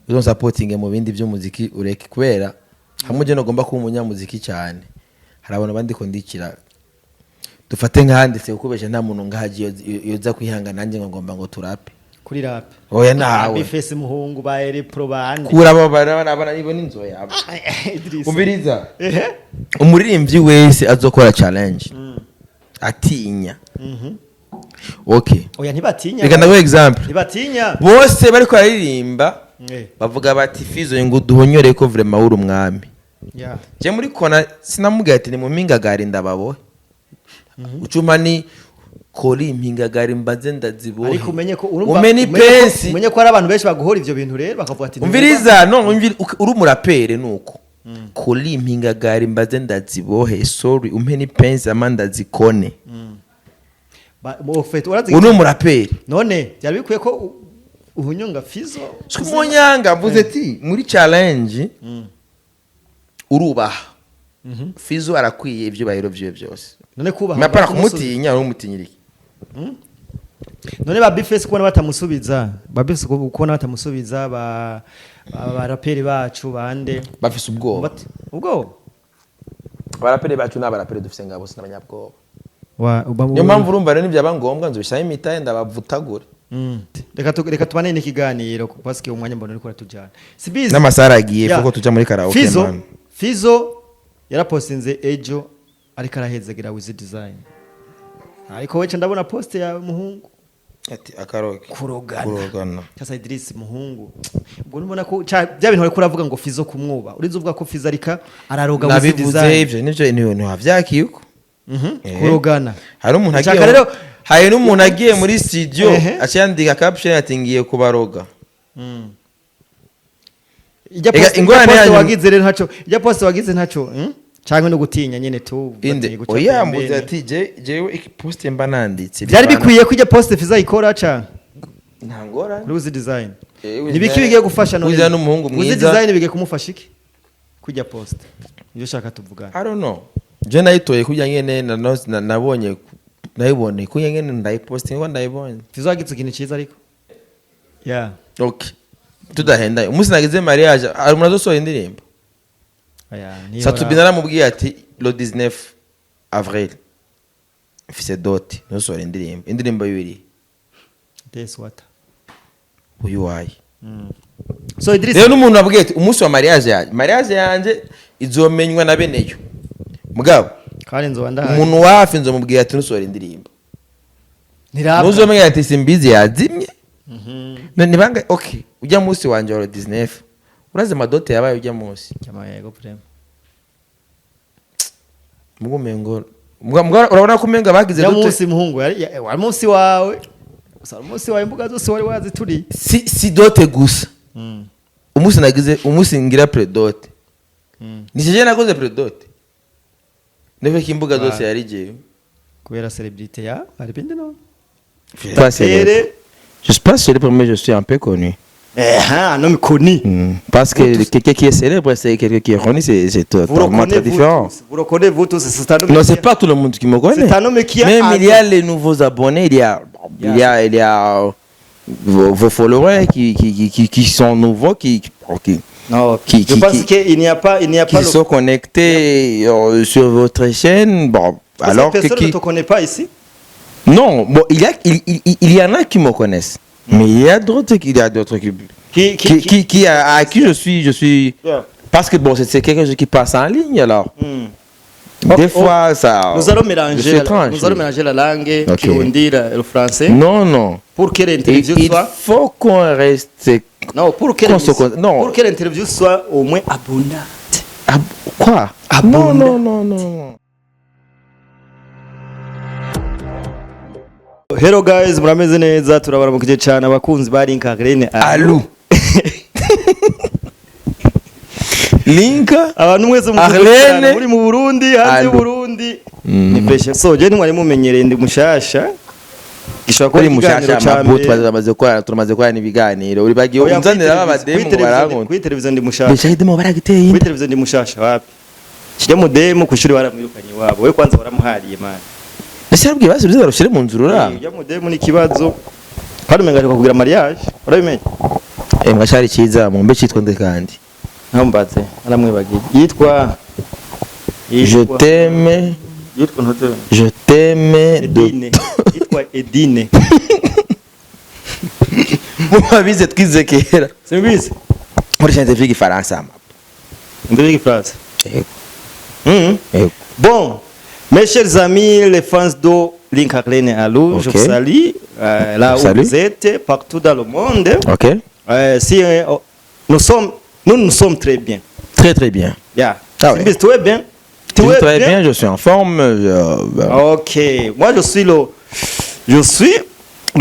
uzo supporting mu bindi by'umuziki ureke kubera hamwe je nogomba kuba umunyamuziki cyane hari abantu bandiko ndikira dufate nkanditse ukubesha nta muntu ngahaje yoza kwihanga nanjye ngomba ngo turape kuri rap oya nawe bifese muhungu ba Elepro bande kura abo barabana nibo ninzo yabo umviriza umuririmbyi wese azokora challenge atinya okay oya ntibatinya reka ndago example ntibatinya bose bariko aririmba bavuga bati Fizo ngo duhonyore ko vraiment uri umwami je muri kona sinamugaye ati ni mu mpingagari ndababohe ucuma ni kori impingagari mbaze ndazibohe ariko umenye ko umenye ko ari abantu benshi baguhora ivyo bintu rero bakavuga ati umviriza no uri umurapere nuko kori impingagari mbaze ndazibohe sorry umpe ni pensi amanda zikone uri umurapere none byari bikwiye ko uhunyonga Fizo umunyanga mvuze ati muri challenge urubaha Fizo arakwiye ibyo bahiro byo byose none kubaha mapara kumutinya uri umutinyiriki none ba Bifese kubona batamusubiza ba Bifese kubona batamusubiza ba raperi bacu bande bafise ubwoba barapere bacu n'abarapere dufise ngabo sinabanyabwoba niyo mpamvu urumva rero n'ibyaba ngombwa nzobishaho imitahe ndabavutagura reka tubane n'ikiganiro parce que umwanya mbona uri kuratujana sibizi n'amasara agiye fuko tuja muri karaoke man Fizo yarapostinze ejo ariko arahezegera with design ariko weche ndabona post ya muhungu ati akaroke kurogana cyasa Idris muhungu ubwo nubona ko bya bintu ari kuravuga ngo Fizo kumwuba urizo uvuga ko Fizo arika araroga with design nivyo niho havyakiyuko kurogana hari umuntu agiye rero hari n'umuntu agiye muri studio acyandika caption atingiye kubaroga ijya post wagize rero ntaco ijya post wagize ntaco cyangwa no gutinya nyene tu oya muze ati jewe post mba nanditse byari bikwiye ko ijya post Fizo ikora cyane ntangora ruzi design nibiki bigiye gufasha none uza n'umuhungu mwiza ruzi design bigiye kumufasha iki kujya post iyo shaka tuvugana I don't know je nayitoye kujya nyene nabonye nayibone kujya nyene ndayiposting ngo ndayibonye Fizo agitse ikintu cyiza ariko okay tudahenda umunsi nagize mariage ari munazosohora indirimbo Satubina naramubwiye ati le 19 avril fise doti nosohora indirimbo yibiri deswata uyu wayi so Idris rero n'umuntu abwiye ati umunsi wa mariage yanje izomenywa na beneyo mugabo kandi nzobanda umuntu wafi nzomubwiye ati nosohora indirimbo nuzomenya ati simbizi yazimye none banga okay ujya munsi wanje wa 19 uraze madote yabaye ujya munsi yego prem mugumengo urabona ko menga bagize dote munsi muhungu wa munsi wawe usara munsi wawe imbuga zose wari wazituri si dote gusa umunsi nagize umunsi ngira predote nisije nakoze predote neve kimbuga zose yari jewe kubera celebrity ya ari bindi no je suis pas célèbre mais je suis un peu connu. Un homme connu. Parce que quelqu'un qui est célèbre, c'est quelqu'un qui est connu, c'est totalement très différent. Vous reconnaissez vous tous, c'est un homme. Non, c'est pas tout le monde qui me connaît. C'est un homme qui a. Même il y a les nouveaux abonnés, il y a vos followers qui sont nouveaux, non, je pense qu'il n'y a pas, qui sont connectés sur votre chaîne. Bon, alors que personne ne te connaît pas ici. Non, bon, il y en a qui me connaissent, mais il y a d'autres qui à qui je suis parce que bon, c'est quelque chose qui passe en ligne alors. Des fois ça. Nous allons mélanger la langue, Kirundi, le français. Non. Pour que l'interview soit. Il faut qu'on reste. Non, pour que l'interview soit au moins abondante. Quoi? Non. Hello guys, murameze neza turabaramukije cyane abakunzi ba Linka Green Alu. Linka abantu mwese muri mu Burundi hanze y'u Burundi ni peshe so je ntwari mumenyereye ndi mushasha gishobora ko mushasha amabuto turamaze kwa nibiganiro uri bagiye unzanira abademo barankunda kuri televiziyo ndi mushasha bishahidemo baragiteye kuri televiziyo ndi mushasha wapi kijya mu demo ku shuri baramwirukanye wabo we kwanza baramuhariye man ese arabwiye basubize barushire mu nzuru ra kijya mu demo ni kibazo kandi umenga kugira mariage urabimenye mwashari cyiza mu mbe cyitwa nde kandi ntambatse aramwibagiye yitwa je t'aime yitwa ntote je t'aime Edine yitwa Edine mubabize twize kera simbizi muri scientifique Faransa ndege France Yego. Bon, mes chers amis, les fans de Link Arlene Alou, je vous salue là où vous êtes, partout dans le monde. Ok. Si nous sommes très bien. Très très bien. Yeah. Ah ouais. Tu es bien? Très bien, je suis en forme. Ok. Moi, je suis le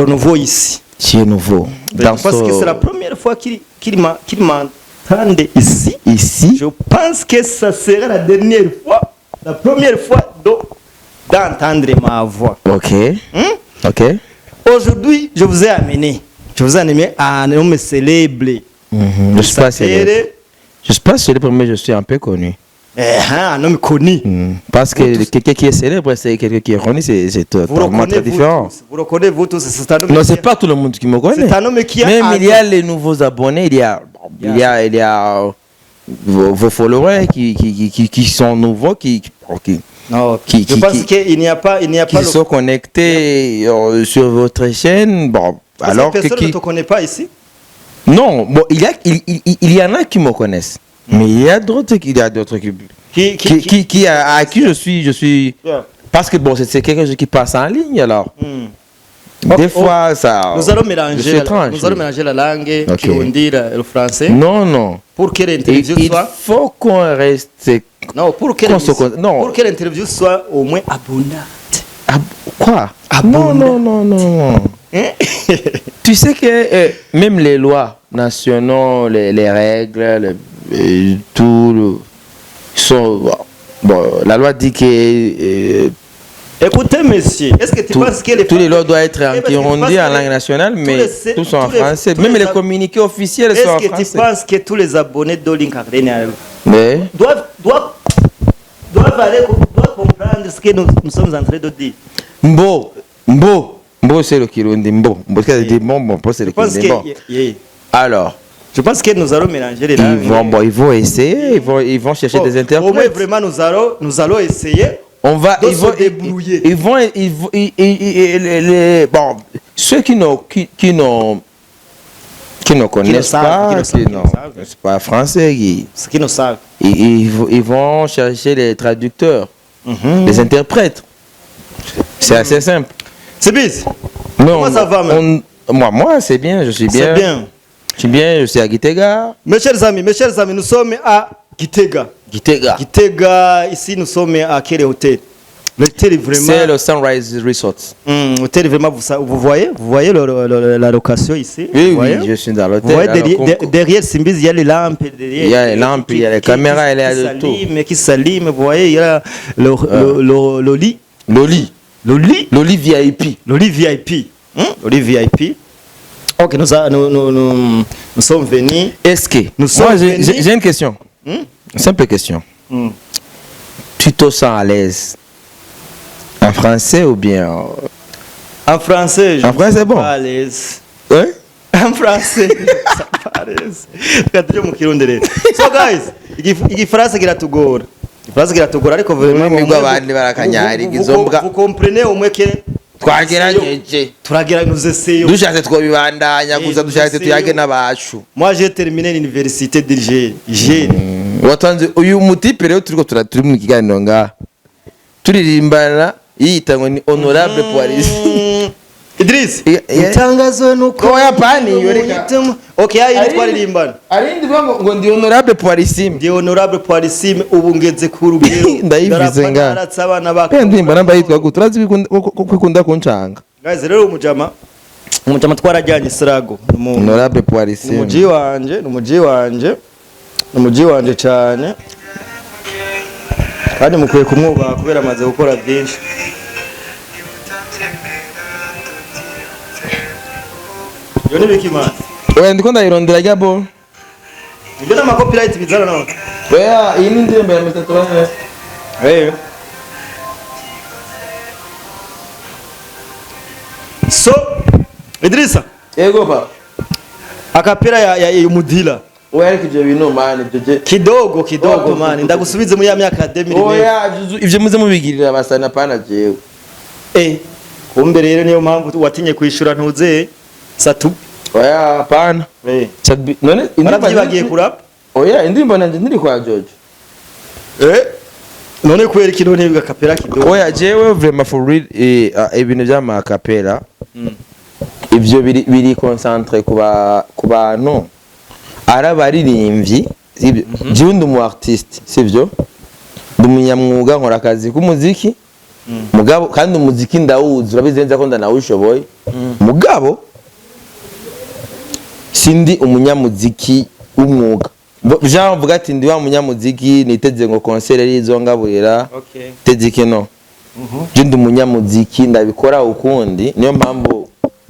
nouveau ici. Tu es nouveau. Parce que c'est la première fois qu'il m'entendait ici. Ici. Je pense que ça sera la dernière fois, la première fois d'entendre ma voix. Ok. Ok. Aujourd'hui, je vous ai amené à un homme célèbre. Je suis pas célèbre. Je suis pas célèbre, mais je suis un peu connu. Un homme connu. Parce que quelqu'un qui est célèbre, c'est quelqu'un qui est connu, c'est totalement très différent. Vous reconnaissez vous tous, c'est un homme. Non, c'est pas tout le monde qui me connaît. C'est un homme qui a. Même il y a les nouveaux abonnés, il y a vos followers qui sont nouveaux, je pense qu'il n'y a pas qui sont connectés sur votre chaîne. Bon, alors personne ne te connaît pas ici. Non, bon, il y en a qui me connaissent, mais il y a d'autres qui à qui je suis. Parce que bon, c'est quelque chose qui passe en ligne alors. Des fois, ça. Nous allons mélanger la langue, Kirundi, le français. Non. Pour que l'interview soit. Il faut qu'on reste. Non, pour que l'interview soit au moins abondante. Quoi? Non. Tu sais que même les lois nationales, les règles, tout sont. Bon, la loi dit que. Écoutez, monsieur, est-ce que tu penses que tous les lois doivent être en kirundi, en langue nationale, mais tous sont en français. Même les communiqués officiels sont en français. Est-ce que tu penses que tous les abonnés de Link Arlene doivent comprendre ce que nous sommes en train de dire? Mbo, c'est le kirundi. Mbo, c'est le kirundi. Alors. Je pense que nous allons mélanger les langues. Ils vont essayer, ils vont chercher des interprètes. Au moins, vraiment, nous allons essayer. Ils vont débrouiller. Bon, ceux qui ne connaissent pas, c'est pas français, ceux qui ne savent, ils vont chercher les traducteurs, les interprètes. C'est assez simple. C'est bizarre. Comment ça va, moi, c'est bien, je suis bien. C'est bien. Je suis bien, je suis à Gitega. Mes chers amis, nous sommes à Gitega, ici nous sommes à quel hôtel? L'hôtel est vraiment. C'est le Sunrise Resort. L'hôtel vraiment, vous voyez la location ici? Oui, je suis dans l'hôtel. Derrière Simbiz, il y a les lampes. Il y a les lampes, il y a les caméras, il y a de tout. Qui s'allument, vous voyez, il y a le lit. L'Oli VIP. L'Oli VIP. Ok, nous sommes venus. Est-ce que j'ai une question. Simple question. Tu te sens à l'aise en français ou bien en français? En français, c'est bon. Pas à l'aise. Hein? En français, pas à l'aise. So guys, igifaransa kiratugora. Ariko vous comprenez au moins que twagerageje dushatse twobibandanya gusa dushatse tuyage n'abacu. Moi j'ai terminé l'université d'Alger. Watanze uyu mutipe rero turi mu kiganiro ngaha turirimbana yitangwa ni honorable Poiris. Idris itangazo nuko yapani yoreka. Okay, ayi twaririmbana arindi ngo ndi honorable Poirisim ubu ngeze ku rugero ndayivize nga abana bako ndimba namba yitwa guturazi kwikunda kuncanga. Guys, rero umujama twarajyanye Sirago honorable Poirisim umuji wanje cyane kandi mukwiye kumwubaha kubera amaze gukora byinshi. Yo ni bikimana oya ndiko ndayirondera jabo ibyo na copyright bizana no oya iyi ni ndirimbo ya Mr. Turane. So Idrissa yego ba akapera ya umudila oya kije bintu man ibyo kidogo man ndagusubize muri ya myaka 2000 oya ivyo muze mubigirira basana pana jewe kumbe rero niyo mpamvu watinye kwishura ntuze satu oya pana none bagiye kurap oya indirimbo nanje ntiri kwa George none kwera ikintu ntibiga kapera kidogo oya jewe vraiment for real ibintu by'ama kapera ivyo biri concentré ku bantu arabaririmbyi jewe ndi mu artiste sivyo ndi umunyamwuga nkora akazi k'umuziki mugabo kandi umuziki ndawuzi urabizenza ko ndanawushoboye mugabo sindi umunyamuziki w'umwuga Jean vuga ati ndi wa munyamuziki niteze ngo concert rizo ngaburira tezike no je ndi umunyamuziki ndabikora ukundi niyo mpamvu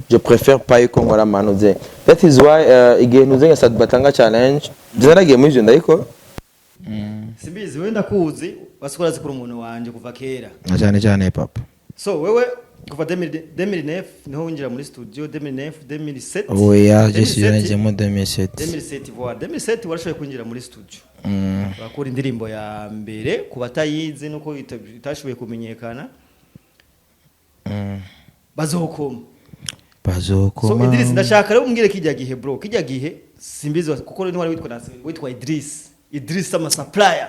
je préfère pas ko nkora manuze that is why igihe nuzenga sad batanga challenge zaragiye muri je ndayiko simbizi wenda kuzi wasukora zikuru umuntu wanje kuva kera cyane papa so wewe kuva 2009 niho winjira muri studio 2009 2007 oya je suis mu 2007 voilà 2007 warashoboye kwinjira muri studio bakora indirimbo ya mbere kubatayizi nuko itashoboye kumenyekana bazokoma so Idris ndashaka rero umbwire kijya gihe bro kijya gihe simbizi kuko ni wari witwa Idris ama supplier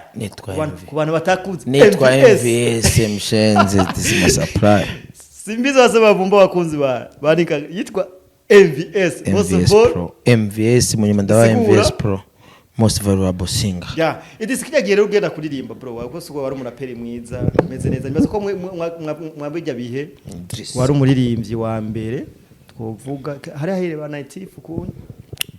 ku bantu batakuze nitwa MVS mshenze disima supplier simbizi wase bavumba bakunzi banika yitwa MVS munyuma ndawa MVS Pro most valuable singer Idris kijya gihe rero ugenda kuririmba bro wako wari umuraperi mwiza meze neza nibaza ko mwabijya bihe wari umuririmbyi wa mbere twovuga hari ahireba Natif kunye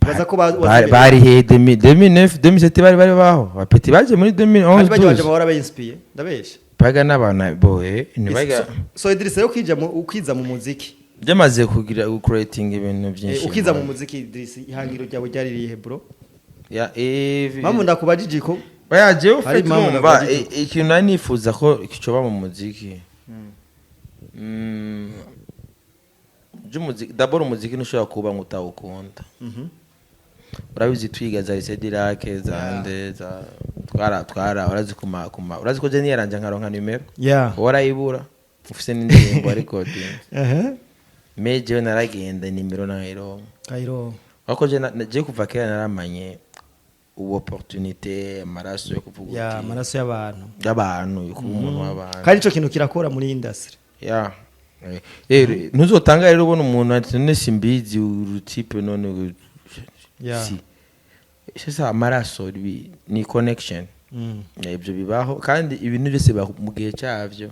baza ko bari he 2009 2007 bari baho bapeti baje muri 2011 baje bahora bayinspire ndabesha baga nabana boye nibaga so Idris yo ukiza mu muziki byamaze kugira creating ibintu byinshi ukiza mu muziki Idris ihangiro ryawe ryari rihe bro mamu ndakubajije ko bayaje ufite numva ikintu nari nifuza ko kicoba mu muziki Jumuziki d'abord umuziki nushobora kuba ngutawukunda urabizi twiga za Sedirac zande za twara urazi kuma urazi ko je niyaranje nkaronka numero warayibura ufise n'indirimbo ariko meje naragenda nimero Cairo wako je kuva kera naramanye ubu opportunité amaraso yo kuvuga amaraso y'abantu yuko umuntu w'abantu kandi ico kintu kirakora muri industry ntuzotanga rero ubona umuntu ati none simbizi urutipe none si sasa amaraso ni connection ibyo bibaho kandi ibintu byose mu gihe cyavyo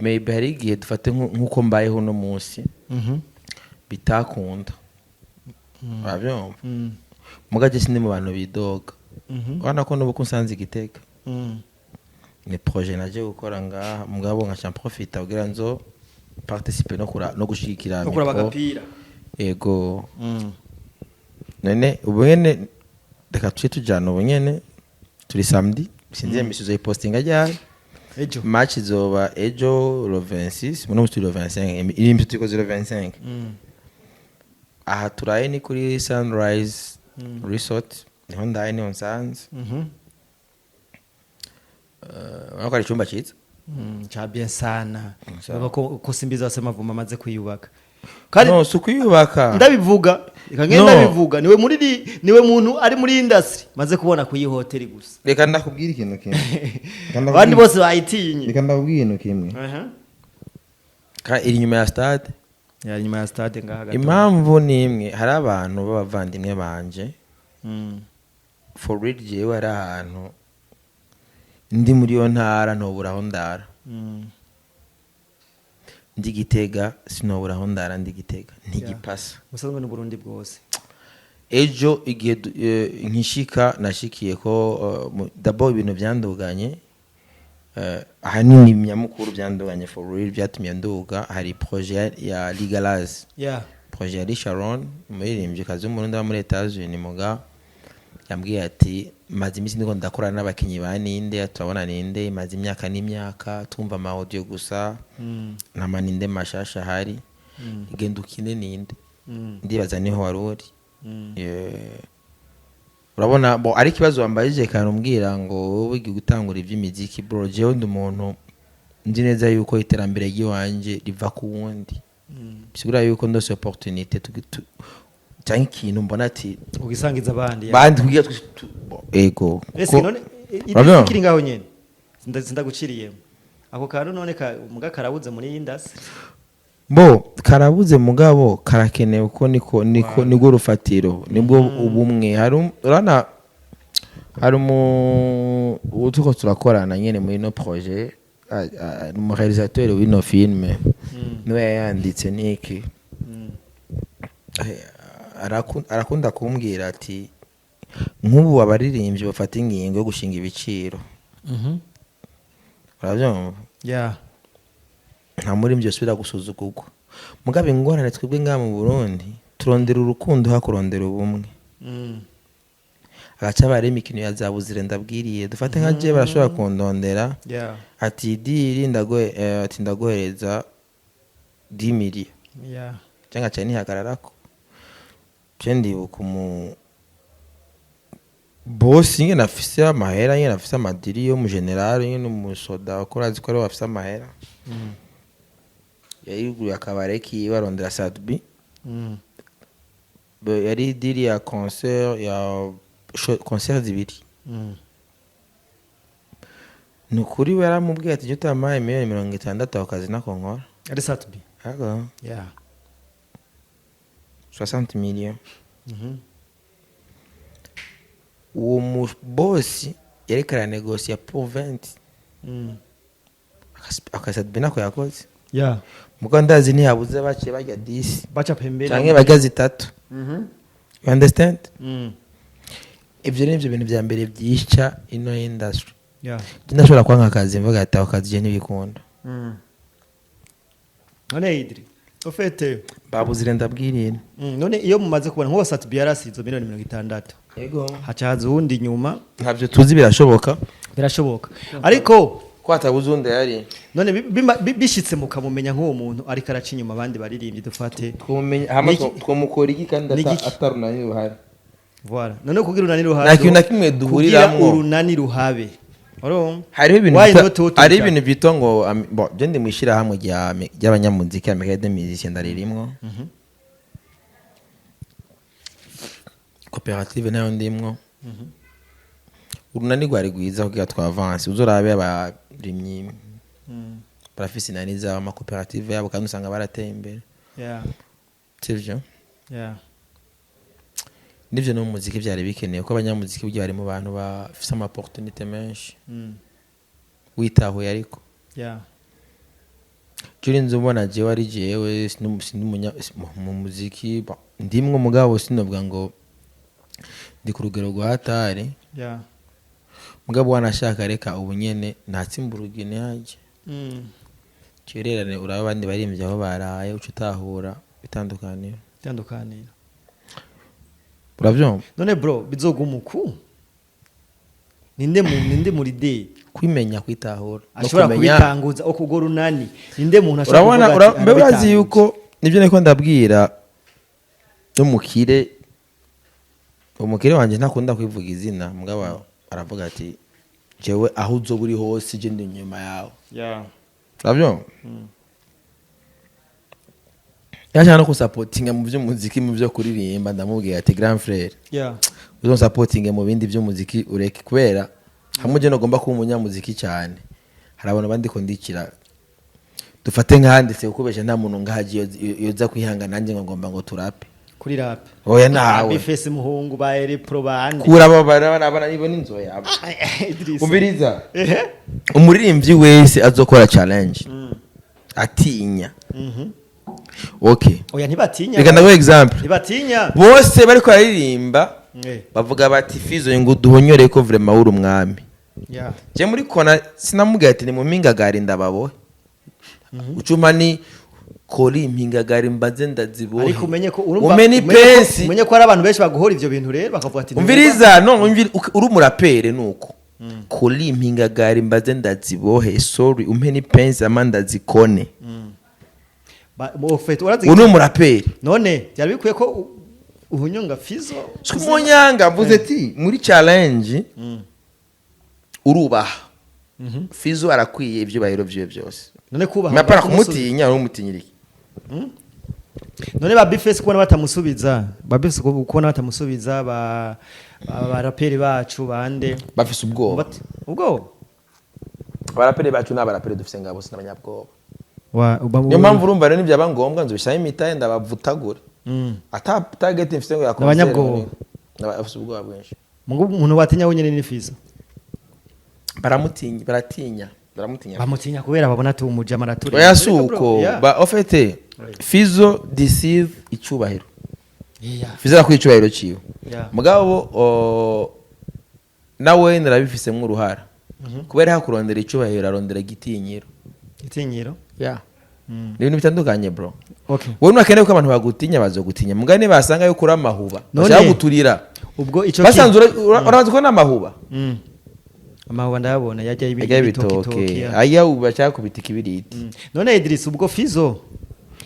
maybe hari igihe dufate nk'uko mbayeho no munsi bitakunda bavyumva mugaje sindi mu bantu bidoga wana ko nuko nsanze Igitega ni projet naje gukora ngaha mugabo nka profita kugira nzo participer no gushikira no kuraba gapira yego none ubwene reka tujana ubwene turi samedi sinzi emisizo ipostinga ryari ejo match izoba ejo le 26 muno muri le 25 irimbi tuko 25 aha turaye ni kuri Sunrise Resort niho ndaye ni onsanze wakari chumba chitse cha bien sana ko simbiza wasema vuma maze kuyubaka kandi no sukuyubaka ndabivuga ikagenda bivuga niwe muntu ari muri industry maze kubona kuyi hotel gusa reka ndakubwira ikintu kimwe abandi bose bayitinye reka ndakubwira ikintu kimwe ka iri nyuma ya stade nyuma ya stade ngaha gato impamvu nimwe hari abantu b'abavandimwe banje for real jewe ari ahantu ndi muri yo ntara ntoburaho ndara ndi Gitega sinoburaho ndara ndi Gitega ntigipasa musanzwe no Burundi bwose ejo igihe nkishika nashikiye ko d'abord ibintu byanduganye ahanini myamukuru byanduganye for real byatumye nduga hari projet ya Legalize projet ya Sharon umuririmbyi kazi umurundi wa muri Etats-Unis muga yambwiye ati maze imisi ndiko ndakora n'abakinyi ba ninde turabona ninde maze imyaka n'imyaka twumva ama audio gusa nta maninde mashasha hari igenda ukine ninde ndibaza niho waruri urabona bo ari kibazo wambajije kandi umbwira ngo wowe ugiye gutangura iby'imiziki bro jewe ndi umuntu nzi neza yuko iterambere ry'iwanje riva ku wundi bisigura yuko ndose opportunité cyangwa ikintu mbona ati ugisangiza abandi bandi kugira ego ese none ikiri ngaho nyene ndaguciriye ako kantu none muga karabuze muri industry bo karabuze mugabo karakenewe uko niko nigo rufatiro nibwo ubumwe harana hari utuko turakorana nyene muri no projet mu réalisateur w'ino film niwe yanditse niki arakunda kumbwira ati nk'ubu abaririmbyi bafata ingingo yo gushinga ibiciro urabyumva nta muri ibyo subira gusuzugurwa mugabe ingorane twebwe ngaha mu Burundi turondera urukundo hakurondera ubumwe agaca bari imikino ya zabuzire ndabwiriye dufate nka je barashobora kundondera ati diri ndagohereza 10 million cyangwa cyane ntihagararako jendi ukumu boss nyine afise amahera nyine afise amadiri yo mu general nyine mu soda korazi ko ari afise amahera yayiguye akabare ki barondera Sadbi yari diri ya concert zibiri nukuri baramubwiye ati jota amaye 160 akazi nako nkora ari Sadbi yego 60 millions uwo mu boss yerekana negocia pour 20 akasadbi nako yakoze muko ndazi ntiyabuze baciye bajya 10 baca pembeni canke bajya 3 you understand ibyo nivyo bintu bya mbere byica ino industry ndashobora kwanga akazi mvuga ati akazi je ntibikunda none Idri ofete babuzire ndabwirire none iyo mumaze kubona nko Sadbi yarasizo 60 yego hacaza uwundi nyuma ntavyo tuzi birashoboka ariko kwatabuze undi yari none bishitse mukamumenya nk'uwo muntu ariko araca inyuma abandi baririmbye dufate twumenya hama twomukora iki kandi atarunani ruhare voilà none kugira urunani ruhabe nta kintu na kimwe duhuriramwo urunani ruhabe hariho ibintu bito ngo je ndi mwishira hamwe ry'abanyamuziki Amerika de musiciens ndaririmwo coopérative nayo ndimwo urunani rwari rwiza kugira twavance uzorabe abarimyi barafise inaniza ama coopérative yabo kandi usanga barateye imbere sivyo nivyo no muziki byari bikeneye ko abanyamuziki byo bari mu bantu bafise ama opportunité menshi witahuye ariko Juri nzubona je wari jewe mu muziki ndimwe mugabo sinovuga ngo ndi ku rugero rwa hatari mugabo wanashaka reka ubunyene ntatsimburugine yaje kirerane uraba abandi barimbye aho baraye ucutahura bitandukanira uravyumva none bro bizogumuku ninde muri day kwimenya kwitahura ashobora kubitanguza okugora unani ninde muntu ashobora urabona mbe urazi yuko nivyo niko ndabwira umukire wanje ntakunda kwivuga izina mugabo aravuga ati jewe aho uzo buri hose je ndi nyuma yawe uravyumva yashaka no kusupportinga mu by'umuziki mu byo kuririmba ndamubwiye ati grand frère uzo supportinga mu bindi by'umuziki ureke kubera hamwe je nogomba kuba umunyamuziki cyane harabona bandi ko ndikira dufate nkanditse ukubesha nta muntu ngahaje yoza kwihanga nanjye ngomba ngo turape kuri rap oya nawe bifese muhungu ba Elepro bandi kura bana nibo ninzo yabo umviriza umuririmbyi wese azokora challenge atinya okay oya ntibatinya reka ndago example ntibatinya bose bariko baririmba bavuga bati fizo ngo duhonyore ko vraiment uri umwami je muri kona sinamubwiye ati ni mu mpingagari ndababohe ucuma ni kori impingagari mbaze ndazibohe ariko umenye ko umenye ko ari abantu benshi baguhora ivyo bintu rero bakavuga ati umviriza no uri umurapere nuko kori impingagari mbaze ndazibohe sorry umpe ni pensi amanda zikone uri umurapere none byari bikwiye ko uhunyonga Fizo Skumonyanga mvuze ati muri challenge urubaha Fizo arakwiye ibyo bahiro byiwe byose none kubaha mapara kumutinya urumutinyiriki none ba Bifese kubona batamusubiza ba Bifese kubona batamusubiza ba raperi bacu bande bafise ubwoba abaraperi bacu n'abaraperi dufise ngabo bose n'abanyabwoba niyo mpamvu urumva rero n'ibyaba ngombwa nzobishaye imitaye ndabavutagura ata target mfise ngo yakoze abanyabwoba n'abafise ubwoba bwinshi umuntu watinya wenyene ni Fizo baratinya bamutinya kubera babona tumuje amaraturi oya suko ba ofete Fizo deceive icubahiro Fizo akwicubahiro ciwe mugabo nawe narabifise uruhara kubera hakurondera icubahiro arondera gitinyiro ni ibintu bitandukanye bro wowe nwakeneye ko abantu bagutinya bazogutinya mugane basanga yuko uri amahuba bashaka guturira ubwo ico basanzwe urazi ko n'amahuba amahuba ndayabona yajya ibitoki aya ubashaka kubita ikibiriti none Idris ubwo Fizo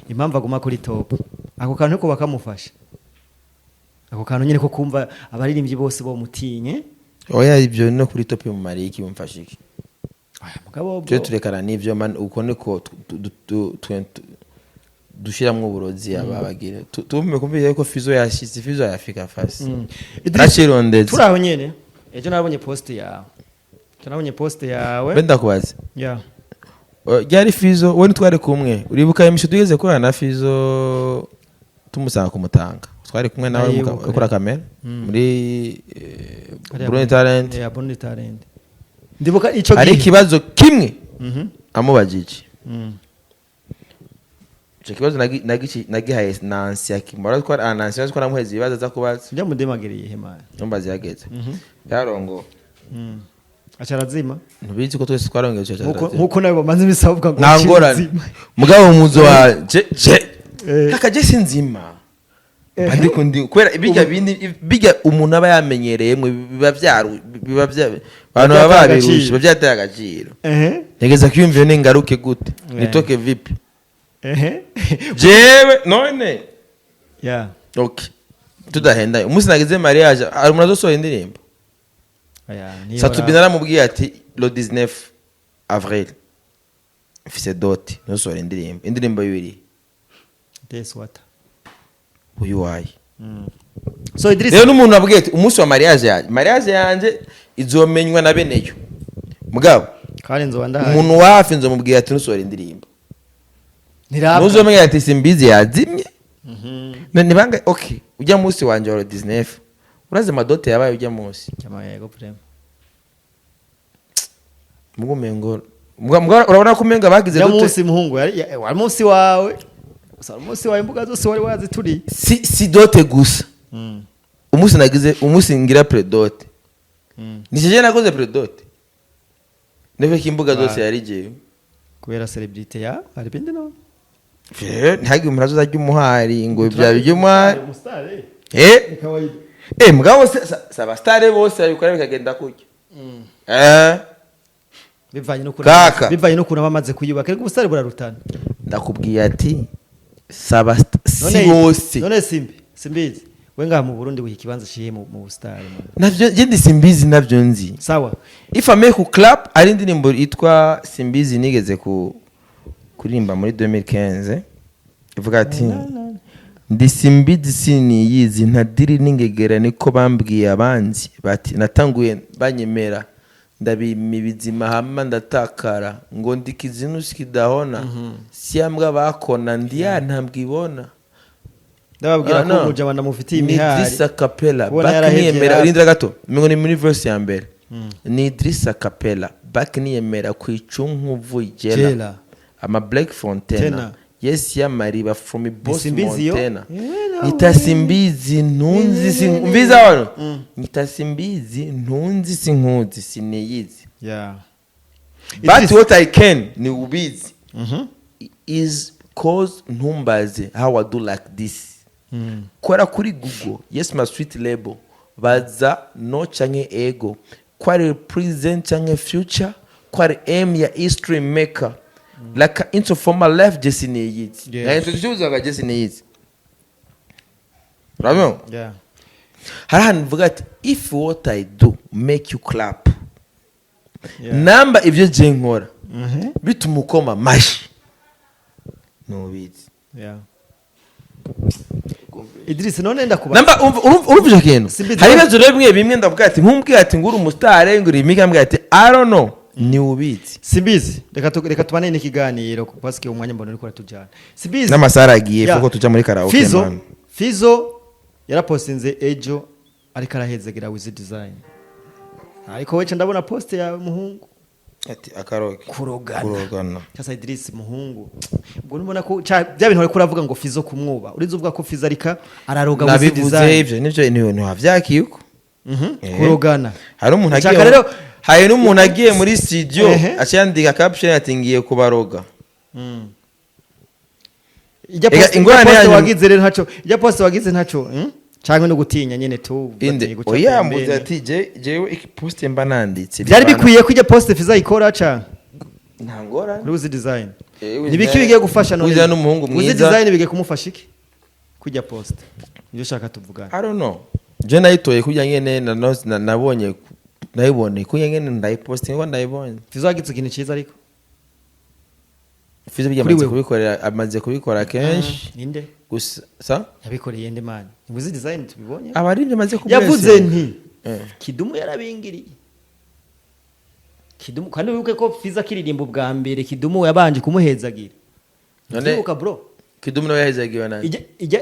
impamvu aguma kuri top ako kantu ko bakamufasha ako kantu nyine ko kumva abaririmbyi bose bo mutinye oya ibyo no kuri top mu mariki bumfashiki mugabo byo turekana n'ivyo man uko niko dushiramwe uburozi ababagira tumwe kumvira ko Fizo yashitse Fizo yafika fasi Idris turaho nyene ejo nabonye post yawe benda kubaza ryari Fizo wowe twari kumwe uribuka imisho tugeze ko na Fizo tumusanga kumutanga twari kumwe nawe ukora kamera muri Bruni Talent Bruni Talent ndibuka ico ari kibazo kimwe amubajije ico kibazo nagihaye Nancy akimara ko Nancy ko namuheze ibibazo za kubaza njya mudemagiriye hema numbazi yageze yarongo acarazima ntubizi ko twese twarongeje nkuko nawe bamaze bisabwa ngo nangorane mugabo muzo wa akaje sinzima ariko ndi kwera bijya umuntu aba yamenyereye mu biba abantu baba babirusha bavyateye agaciro negeza kwiyumvira n'ingaruke gute nitoke vipi jewe none okay tudahenda umunsi nagize mariage ari umuntu azosohora indirimbo Satubina aramubwiye ati le 19 avril mfise doti nzosohora indirimbo yibiri deswata uyu wayi so Idris rero n'umuntu abwiye ati umunsi wa mariage yanje izomenywa na beneyo mugabo kandi nzo ndahaye umuntu wafi nzomubwiye ati nzosohora indirimbo nuzomenya ati simbizi yazimye nibanga okay ujya munsi wanje wa 19 uraze madote yabaye ujya munsi yego prem mugumengo urabona ko menga bagize dote munsi muhungu wari munsi wawe umunsi wawe imbuga zose wari wazituri si dote gusa umunsi nagize umunsi ngira predote nije nakoze predote neve kimbuga zose yari jewe kubera celebrity ya ari bindi no ntagi umuntu azajya umuhari ngo ibya by'umuhari mugabo saba stare bose ayukora bikagenda kujya bivanye no kuna bamaze kuyubaka ariko ubustare burarutana ndakubwiye ati saba si bose none simbizi we ngaha mu Burundi wiha ikibanza shiye mu bustare navyo je simbizi navyo nzi sawa if I make a clap ari indirimbo itwa simbizi nigeze kurimba muri 2015 ivuga ati ndi simbizi siniyizi ntadiri n'ingegera niko bambwiye abanzi bati natanguye banyemera ndabimibizima hama ndatakara ngo ndikizinusi kidahona siambwa bakona ndiya ntambwibona ndababwira ko mujabana mufitiye imihari ni Idrissa Capella back niyemera rindira gato mengo ni muri verse ya mbere ni Idrissa Capella back niyemera kwicunku vujela ama Black Fontana yes ya mariba from Boss Montana nitasimbizi ntunzi simbiza wano nitasimbizi ntunzi sinkuzi sineyizi but what I can ni ubizi is cause ntumbaze how I do like this kora kuri Google yes my sweet label baza no change ego kwari present change future kwari aim ya history maker like into former life just in it yeah into choose like just in it urabona Yeah. hari ahantu mvuga ati if what I do make you clap Yeah. namba ibyo je nkora bituma ukoma mashi nubizi Yeah. Idris none ndakuba namba urumva ikintu Simbizi- hari ibibazo rero bimwe ndavuga ati nkumbwiye ati ngura umusitari ngura imika mbwiye ati I don't know ni ubizi Simbizi reka tubane n'ikiganiro parce que umwanya mbona uriko ratujana Simbizi n'amasara agiye Yeah. fuko tuja muri karaoke Fizo man Fizo yarapostinze ejo ariko arahezegera with design ariko weche ndabona post yawe muhungu ati akaroke kurogana cyasa Idris muhungu ubwo nubona ko bya bintu ariko uravuga ngo Fizo kumwuba urizo uvuga ko Fizo arika araroga with nabivuze design ivyo nivyo ntihavyakiyuko kurogana hari umuntu Nshaka agiye rero- hari n'umuntu agiye muri studio Ehe. aciyandika caption ati ngiye kubaroga ijya Ega, post ingorane post yanyu- wagize rero ntaco ijya post wagize ntaco cyangwa no gutinya nyene tu inde oya mbuze ati jewe iki post mba nanditse byari bikwiye ko ijya post Fizo ikora ca ntangora Ruzi design Eh, nibiki bigiye gufasha none Uzi n'umuhungu Ruzi mwiza. design bigiye kumufasha iki kujya post ibyo shaka tuvugana I don't know je nayitoye kujya nyene nabonye nayibone kujya nyene ndayiposting ngo ndayibonye Fizo wagize ikintu cyiza ariko Fizo bijya Kuri amaze wewe. kubikora amaze kubikora kenshi ninde gusa sa yabikoreye inde man Ruzi design tubibonye abarivye amaze kubwira yavuze nti Eh. Kidumu yarabingiriye Kidumu kandi wibuke ko Fizo akiririmba ubwa mbere Kidumu yabanje kumuhezagira None- Ndibuka bro Kidumu nawe yahezagiwe nani ijya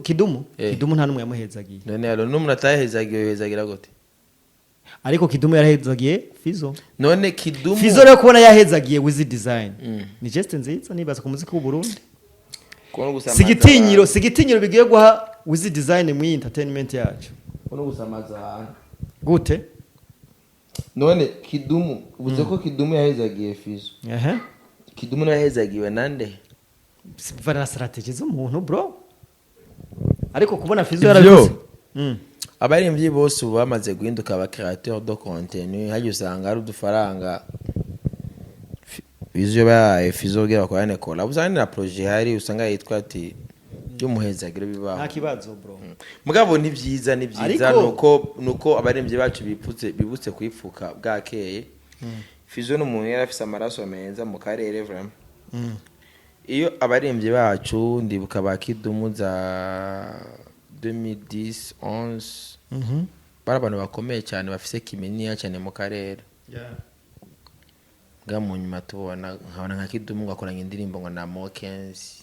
Kidumu Eh. Kidumu nta numwe yamuhezagiye none alo n'umuntu atahezagiwe yohezagira gute ariko Kidumu yarahezagiye Fizo none Kidumu Fizo rero kubona yahezagiye Wizi design ni geste nziza nibaza ku muziki w'u Burundi kubona gusamaza sigitinyiro bigiye guha Wizi design mu entertainment yacu kubona gusamaza abantu gute none Kidumu uvuze ko Kidumu yahezagiye Fizo ehe Kidumu nawe yahezagiwe nande bivana na strategy z'umuntu bro ariko kubona Fizo Ivyo. yarabivuze abaremvyi bose ubu bamaze guhinduka aba créateur de contenu hajya usanga ari udufaranga Fizo bayaye Fizo kugira bakorane kola usanga na projet hari usanga yitwa ati y'umuhezagira bibaho nta kibazo bro mugabo ni byiza Ariko- nuko abaremvyi bacu bibutse kwipfuka bwakeye Fizo n'umuntu yari afise amaraso meza mu karere vraiment iyo abaremvyi bacu ndibuka ba Kidumu za 2010 11 bari abantu bakomeye cyane bafise kiminiya cyane mu karere bwa mu nyuma tubona nkabona nka Kidumu ngakoranye indirimbo ngo na Mokenzi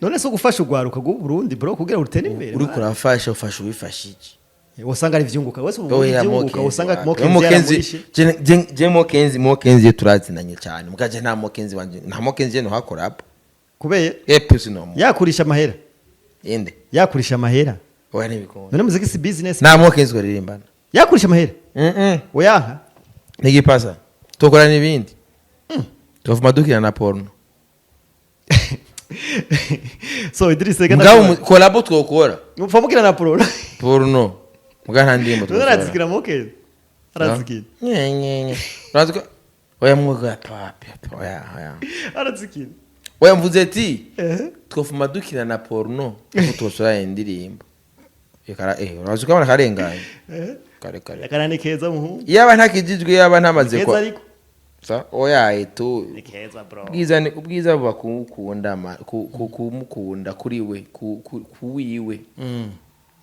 none so gufasha ugwaruka rw'u Burundi bro kugira urutere imbere uri kurafasha ufasha ubifasha iki wasanga ari vyunguka wese Oya, vyunguka usanga Mokenzi Mokenzi yaramurishe je Mokenzi turazinanye cyane mugaje nta Mokenzi wanje nta Mokenzi je no hakora hapo kubeye epusi no yakurisha amahera inde yakurisha amahera oya nibikunda none muziki si business nta Mokenzi goririmbana yakurisha amahera oyanka nigipasa tukora n'ibindi tuvuma dukina na porno so Idris Sega mugabo collabo twokora upfa mukina na pro porno muga nta ndimbo none arazikira Mokenzi arazikira nyenyenye uraziko oya muga papi oya arazikira oya mvuze ati twofuma dukina na porno tutosora indirimbo ekara uraziko abana karenganye kare yakarane keza muhungu yaba ntakijijwe yaba ntamaze keza kwa ariko sa oya eto ni keza bro ubwiza buba kumukunda kumukunda kuri we kuwiwe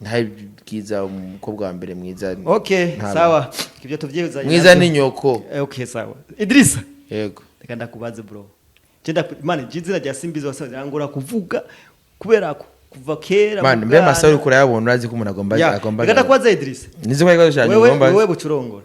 nta bwiza umukobwa wa mbere mwiza okay sawa kibyo tuvyiza mwiza ni nyoko okay sawa Idrisa yego reka ndakubaze bro Jenda man jizina rya Simbizi wasanze angora kuvuga kubera ko kuva kera man mbe masari ukura yabona urazi ko umuntu agomba reka ndakubaze Idrisa nizo kwa ikazo cyane wewe bucurongora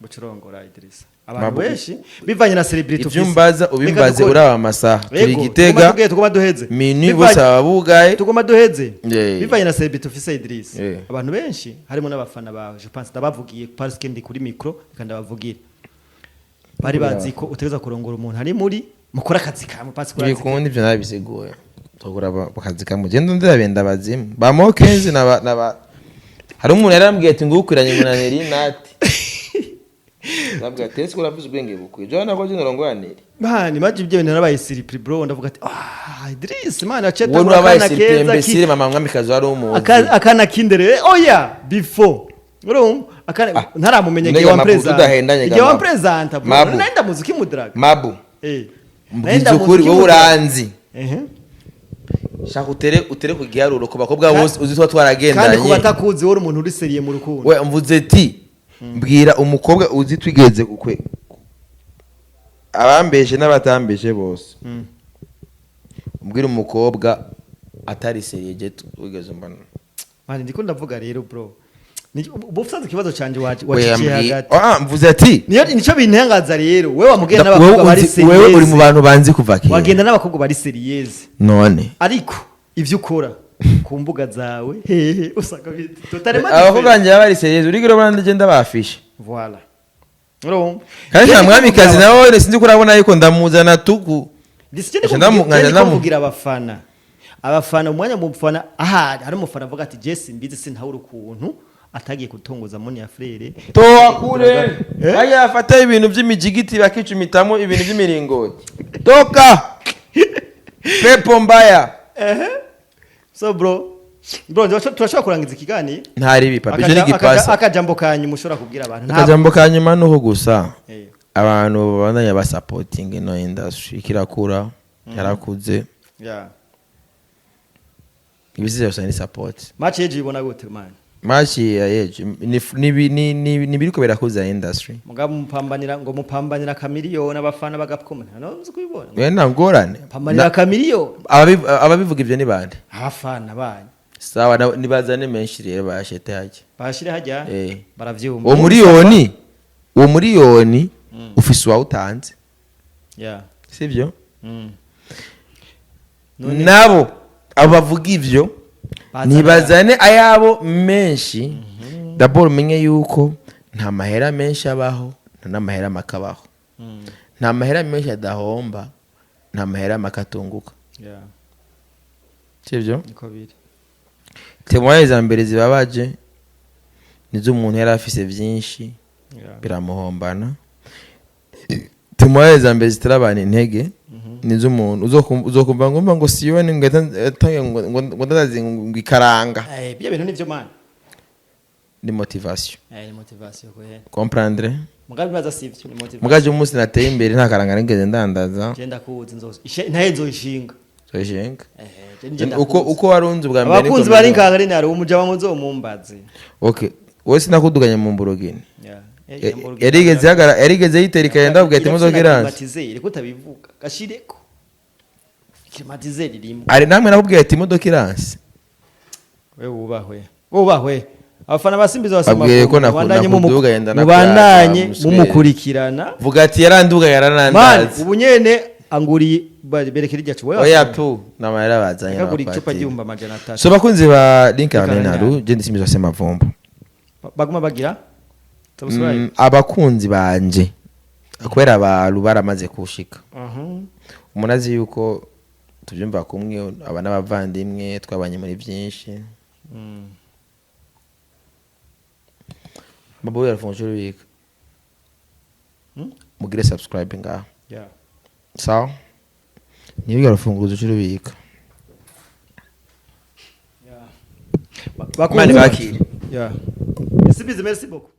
bucurongora Idrisa abantu benshi bivanye na celebrity ufise ivyumbaza ubimbaze uraba amasaha turi Gitega tugoma duheze minui bose ababugaye tugoma duheze Yeah. bivanye na celebrity ufise Idrisa Yeah. abantu benshi harimo n'abafana bawe je pense ndabavugiye parce que ndi kuri micro kandi abavugire bari bazi ko utegeza kurongora umuntu hari muri mukora akazi kamwe parce que bikundi ivyo nabisiguye tugura bakazi kamwe genda ndabenda bazimu ba Mokenzi na hari umuntu yarambwiye ati ngukwiranye munaneri nati nabwo atese ko uravuze ubwenge bukwiye jana ko jino rongoyanire mani maji ibyo bintu narabaye siripri bro ndavuga ati Idris mani aceta wowe urabaye siripri imbesire mama mwamikazi wari umuzi akana kindere oya before urumva ntaramumenye gihe wa president naenda muziki mudraga mabu mbizukuri wowe uranzi shaka utere ku giharuro ku bakobwa bose uzi twa twaragendanye kandi kubatakuzi wowe umuntu uri seriye mu rukundo we mvuze ati mbwira umukobwa uzi twigeze kukwe abambeshe n'abatambeshe bose mbwira umukobwa atari seriye je wigeze mbana mani ndiko ndavuga rero bro ubufusanze kibazo canje waciye hagati mvuze ati nico bintangaza rero wewe wamugenda n'abakobwa bari seriye wewe uri mu bantu banzi kuva kera wagenda n'abakobwa bari seriye none ariko ivyo ukora ku mbuga zawe hehe usanga totalement abakobwa banje bari seriye urigero barandagenda bafishe voilà urumva kandi na mwamikazi nawe sinzi kurabona yuko ndamuzana tugu ndamugira abafana umwanya mu mufana hari umufana avuga ati Jesse mbizi sintawura ukuntu atagiye kutongoza moni ya frere toa kure aya afata ibintu by'imijigiti bakicumitamo ibintu by'imiringoti toka pepo mbaya so bro turashaka kurangiza ikigani ntari bipa bije n'igipasa akajambo kanyu mushobora kubwira abantu akajambo kanyuma nuho gusa abantu babandanya ba supporting no industry kirakura yarakuze ibisize yose ni support match yeje ibona gute man match yeje ni biriko birakuza industry mugabo mupambanira kamiliyoni abafana bagakomana no uzi kubibona we ntangorane pambanira kamiliyoni ababivuga ivyo ni bande abafana banyu sawa nibazane menshi rero bashete haje bashire hajya baravyumva uwo miliyoni ufise wa utanze sivyo nabo abavuga ivyo nibazane ayabo menshi d'abord menye yuko nta mahera menshi abaho nta mahera makabaho nta mahera menshi adahomba nta mahera makatunguka sivyo niko biri temoye za mbere zibabaje nizo umuntu yari afise vyinshi biramuhombana temoye za mbere zitarabana intege nizo umuntu uzokumva ngo siyone ngatange ngo ndazi ngikaranga bya bintu nivyo man ni motivation ni motivation ko comprendre mugabe baza sivyo ni motivation mugaje umunsi nateye imbere nta karanga nigeze ndandaza genda kuzi nzozo ntahezo ishinga uko warunze ubwa mbere abakunzi bari nkangare nari umujama muzo mumbaze okay wowe sinakuduganye mu mburogene yarigeze yiterika yenda ubwa ati muzo giranze klimatizeri ko tabivuga gashireko klimatizeri rimwe ari namwe nakubwiye ati imodoka iranse wewe ubahwe abafana basimbiza basema ko bandanye mumukurikirana vuga ati yaranduga yaranandaza ubu nyene anguriye berekera iryacu wewe oya tu namara bazanye aguri icupa ryumba majana 3 so bakunzi ba link abenaru je ndisimbiza basema vumba baguma bagira abakunzi banje akwera abantu baramaze kushika umunazi yuko tubyumva kumwe abana bavandimwe twabanye muri byinshi Babo Alphonse Rubika mugire subscribe ngaho sawa nibiga rufunguzo cy'urubika bakunda bakiri merci beaucoup